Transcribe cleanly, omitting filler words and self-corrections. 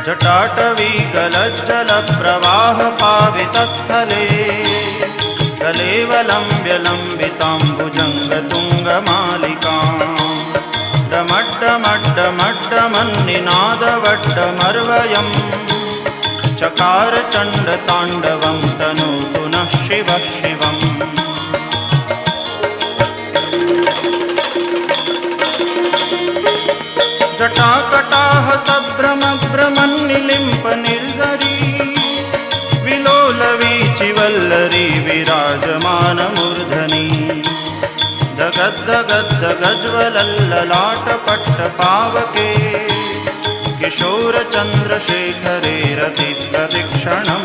जटाटवीगलज्जलप्रवाहपावितस्थले कलेवलम्ब्यलम्बिताम्बुजङ्गतुङ्गमालिकाम् डमड्डमड्डमड्डमन्निनादवड्डमर्वयम् चकार चण्डताण्डवं तनोतु नः शिवः शिवम्। जटाकटाह सभ्रमभ्रमन्निलिम्प निर्झरी विलोलवीचिवल्लरी विराजमानमूर्धनि जगद्दगद्दगज्वलल्ललाटपट्टपावके किशोरचन्द्रशेखरे रतिप्रदक्षिणं